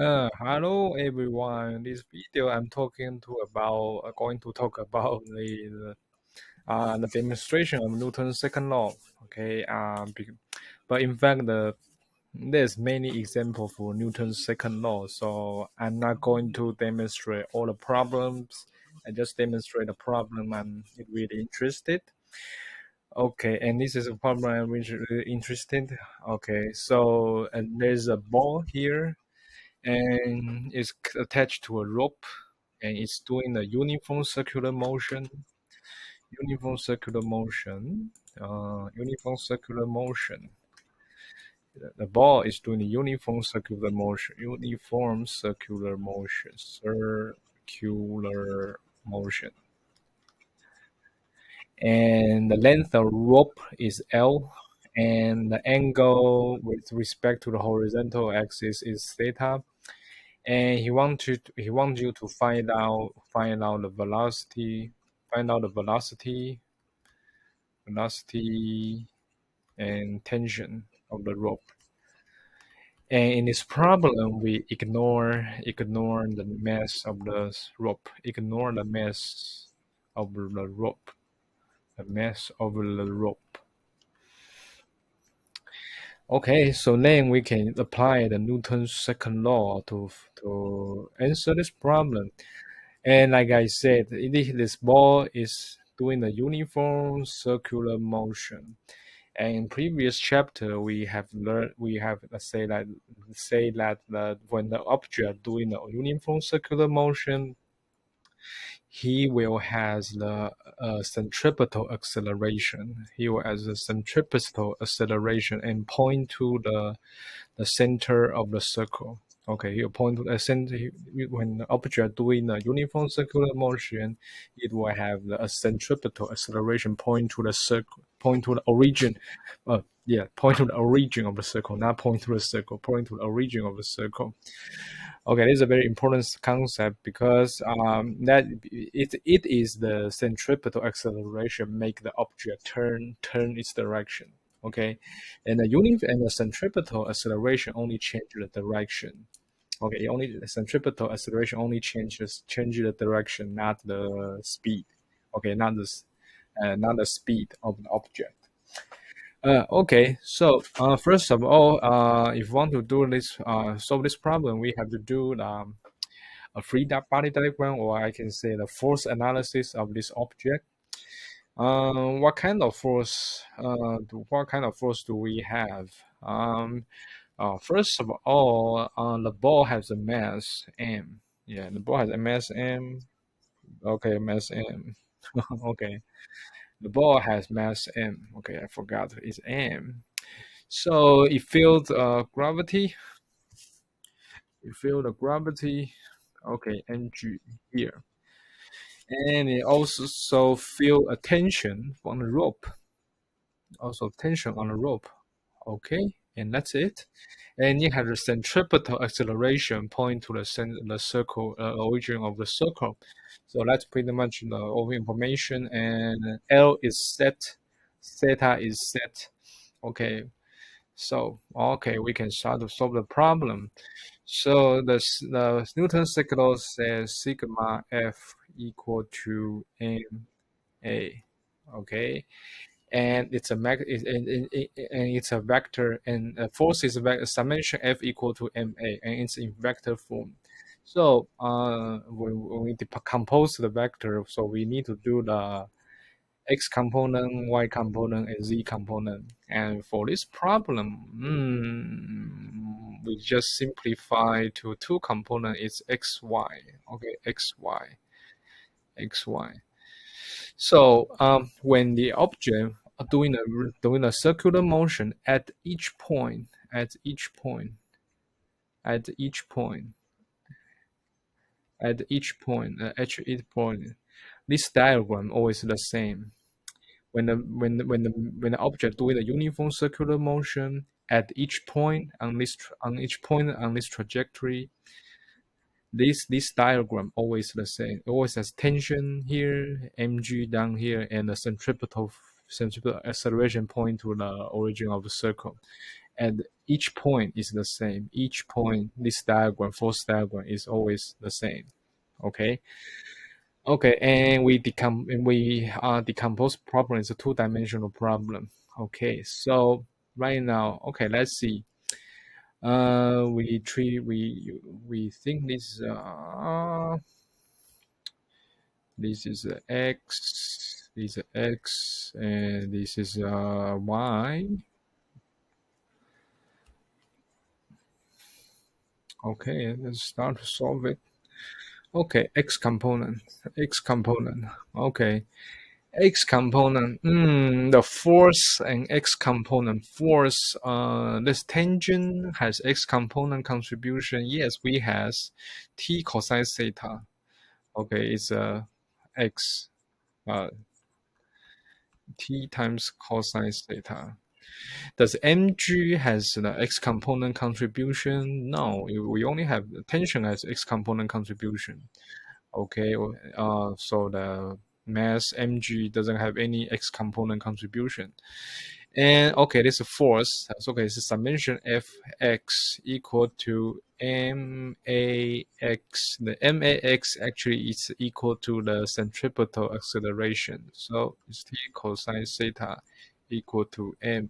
Hello everyone. In this video, I'm going to talk about the demonstration of Newton's second law. Okay. But in fact, there's many examples for Newton's second law. So I'm not going to demonstrate all the problems. I just demonstrate the problem I'm really interested. Okay, and this is a problem I'm really interested. Okay, so and there's a ball here and it's attached to a rope and it's doing a uniform circular motion uniform circular motion. The ball is doing a circular motion, and the length of rope is L, and the angle with respect to the horizontal axis is theta, and he wants you to find out the velocity and tension of the rope. And in this problem, we ignore the mass of the rope, the mass of the rope. Okay, so then we can apply the Newton's second law to answer this problem. And like I said, this ball is doing a uniform circular motion. And in previous chapter, we have say that when the object doing a uniform circular motion, he will has the centripetal acceleration. He will has the centripetal acceleration and point to the center of the circle. Okay, he'll point to the center. When the object doing a uniform circular motion, it will have the centripetal acceleration point to the circle, point to the origin. Point to the origin of the circle, not point to the circle, point to the origin of the circle. Okay, this is a very important concept because that it is the centripetal acceleration make the object turn its direction. Okay, and the centripetal acceleration only change the direction. Okay, the centripetal acceleration only changes the direction, not the speed. Okay, not the speed of the object. Okay, so first of all, if you want to do this, solve this problem, we have to do a free body diagram, or I can say the force analysis of this object. What kind of force? What kind of force do we have? First of all, the ball has a mass m. Yeah, the ball has a mass m. Okay, mass m. Okay, the ball has mass m. Okay, I forgot it's m. So it feels gravity. You feel the gravity. Okay, ng here, and it also feel a tension on the rope. Also tension on the rope. Okay, and that's it. And you have the centripetal acceleration point to the circle origin of the circle. So that's pretty much all the information. And L is set, theta is set. Okay, so okay, we can start to solve the problem. So the Newton's second law says sigma F equal to ma. Okay, and it's a it's a vector, and force is a summation F equal to ma, and it's in vector form. So when we decompose the vector, so we need to do the x component, y component, and z component. And for this problem, we just simplify to two components. It's xy. Okay, xy. So when the object doing a circular motion at each point, this diagram always the same. When the object doing a uniform circular motion at each point on this trajectory, this diagram always the same. It always has tension here, mg down here, and the centripetal acceleration point to the origin of the circle. and each point is the same. Each point, this diagram, force diagram is always the same. Okay. Okay, and we decompose problem is a two-dimensional problem. Okay, so right now, okay, let's see. We think this is a x, this is a x, and this is y. Okay, let's start to solve it. Okay, x component, x component. Okay, x component. The force and x component. Force. This tangent has x component contribution. Yes, we has t cosine theta. Okay, it's x uh t times cosine theta. Does mg has the x component contribution? No, we only have the tension as x component contribution. Okay, so the mass mg doesn't have any x component contribution. And okay, this is force. So okay, it's a summation fx equal to max. The max actually is equal to the centripetal acceleration. So it's t cosine theta equal to mac.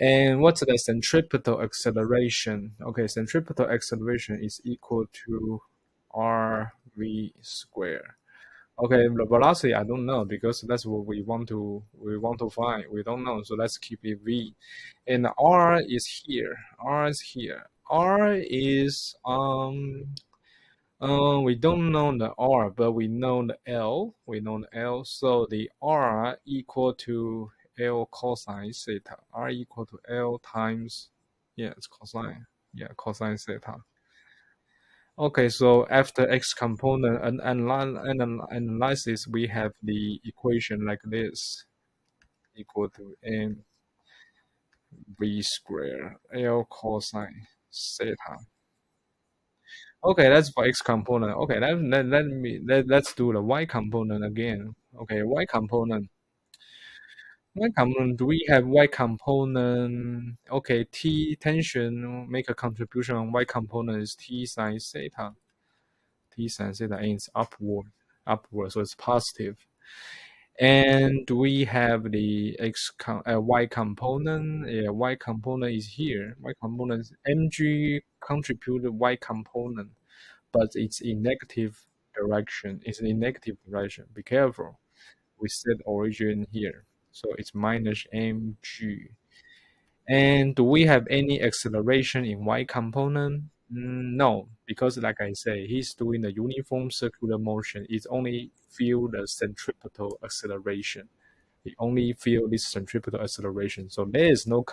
And what's the centripetal acceleration? Okay, centripetal acceleration is equal to rv squared. Okay, the velocity I don't know because that's what we want to find. We don't know, so let's keep it v. And r is here. R is here. R is we don't know the r, but we know the l. We know the l. So the r equal to l cosine theta. R equal to l times, yeah, it's cosine. Yeah, cosine theta. Okay, so after x component analysis, we have the equation like this, equal to mv squared l cosine theta. Okay, that's for x component. Okay, let's do the y component again. Okay, y component. Y component, do we have y component? Okay, t tension make a contribution on y component is t sine theta. T sine theta and it's upward, so it's positive. And do we have the y component? Yeah, y component is here. Y component is mg contributed y component, but it's in negative direction. It's in negative direction. Be careful. We set origin here, so it's minus mg. And do we have any acceleration in y component? No, because like I say, he's doing the uniform circular motion. It's only feel the centripetal acceleration. He only feel this centripetal acceleration. So there is no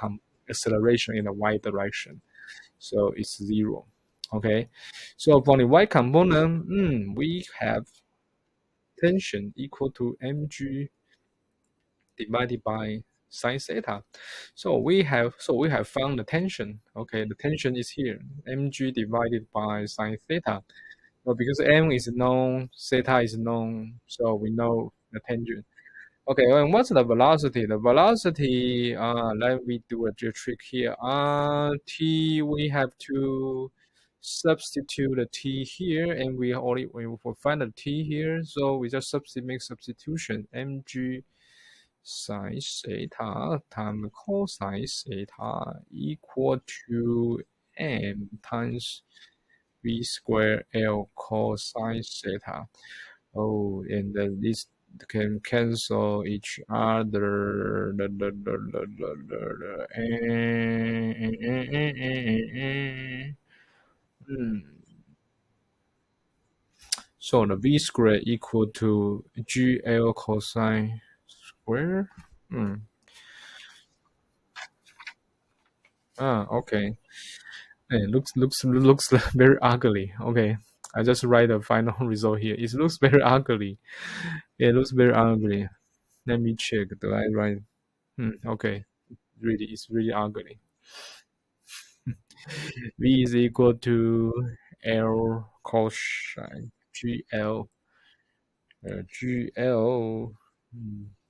acceleration in the y direction. So it's 0. Okay. So for the y component, we have tension equal to mg divided by sine theta. So we have found the tension. Okay, the tension is here. Mg divided by sine theta. Well, because m is known, theta is known, so we know the tangent. Okay, and what's the velocity? The velocity, let me do a trick here. T, we have to substitute the t here, and we find the t here, so we just make substitution. Mg sine theta times cosine theta equal to m times v squared L cosine theta. Oh, and then this can cancel each other. So the v squared equal to gl cosine square. Okay. It looks very ugly. Okay, I just write the final result here. It looks very ugly. It looks very ugly. Let me check. Do I write? Okay, it's really ugly. V is equal to L cosine GL GL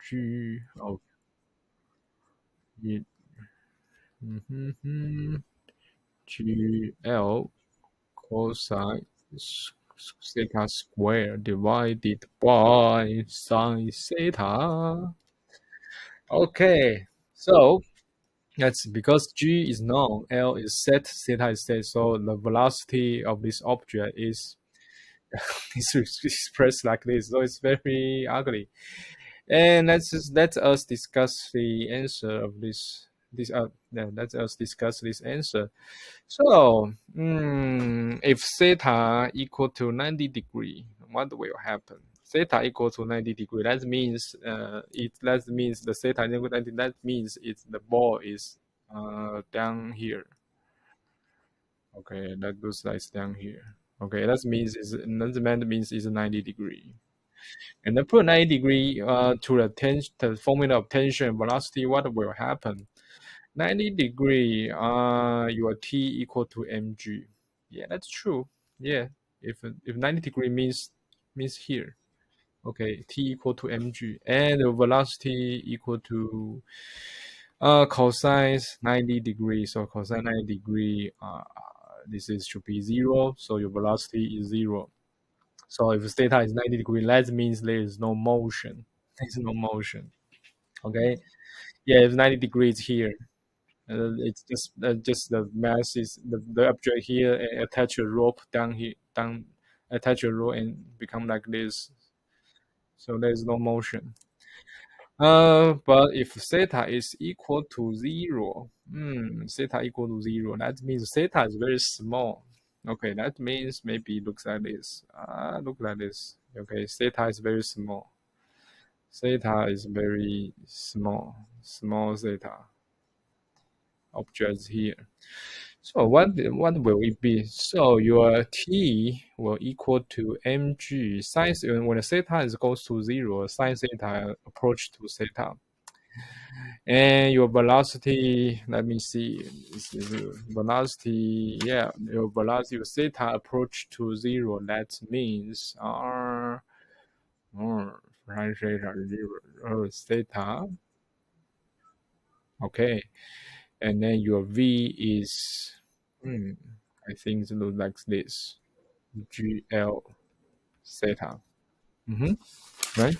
G. Oh, GL cosine theta square divided by sine theta. Okay, so that's because G is known, L is set, theta is set, so the velocity of this object is is expressed like this. So it's very ugly. And let us discuss the answer of let us discuss this answer. So if theta equal to 90 degree, what will happen? Theta equal to 90 degree. That means that means the theta equal to 90. That means it's the ball is down here. Okay, that looks like it's down here. Okay, that means it's 90 degree. And then put 90 degree to the formula of tension and velocity. What will happen? 90 degree, your T equal to mg. Yeah, that's true. Yeah, if 90 degree means here. Okay, T equal to mg, and the velocity equal to cosine 90 degrees. So cosine 90 degree, this is should be 0. So your velocity is 0. So if theta is 90 degree, that means there is no motion. There's no motion. Okay. Yeah, if 90 degrees here, it's just the mass is the object here, and attach a rope down here, attach a rope and become like this. So there's no motion. But if theta is equal to 0, theta equal to 0, that means theta is very small. Okay, that means maybe it looks like this. Look like this. Okay, theta is very small. Theta is very small. Small theta objects here. So what will it be? So your T will equal to mg sine, when the theta is goes to 0, sine theta approach to theta. And your velocity, let me see, this is velocity, yeah, your velocity of theta approach to 0, that means theta, okay, and then your V is, I think it looks like this, GL theta, right?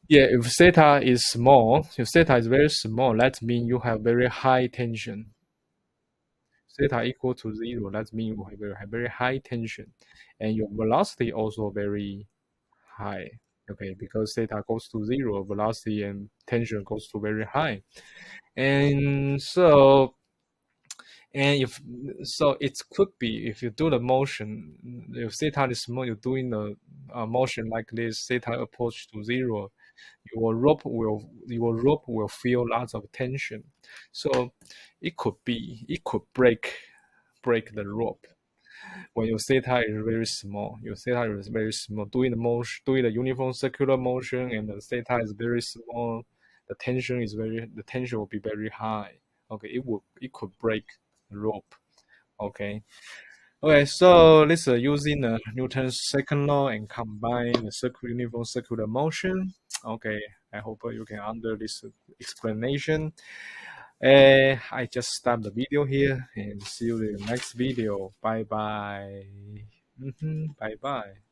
Yeah, if theta is small, if theta is very small, that means you have very high tension. Theta equal to 0, that means you have very high tension, and your velocity also very high. Okay, because theta goes to 0, velocity and tension goes to very high, and so if so, it could be if you do the motion, if theta is small, you're doing the motion like this, theta approach to 0. Your rope will feel lots of tension, so it could break the rope when your theta is very small. Your theta is very small, doing the uniform circular motion, and the theta is very small. The tension will be very high. Okay, it could break the rope. Okay. Okay, so let's using Newton's second law and combine the uniform circular motion. Okay, I hope you can under this explanation. I just stop the video here and see you in the next video. Bye bye. Bye bye.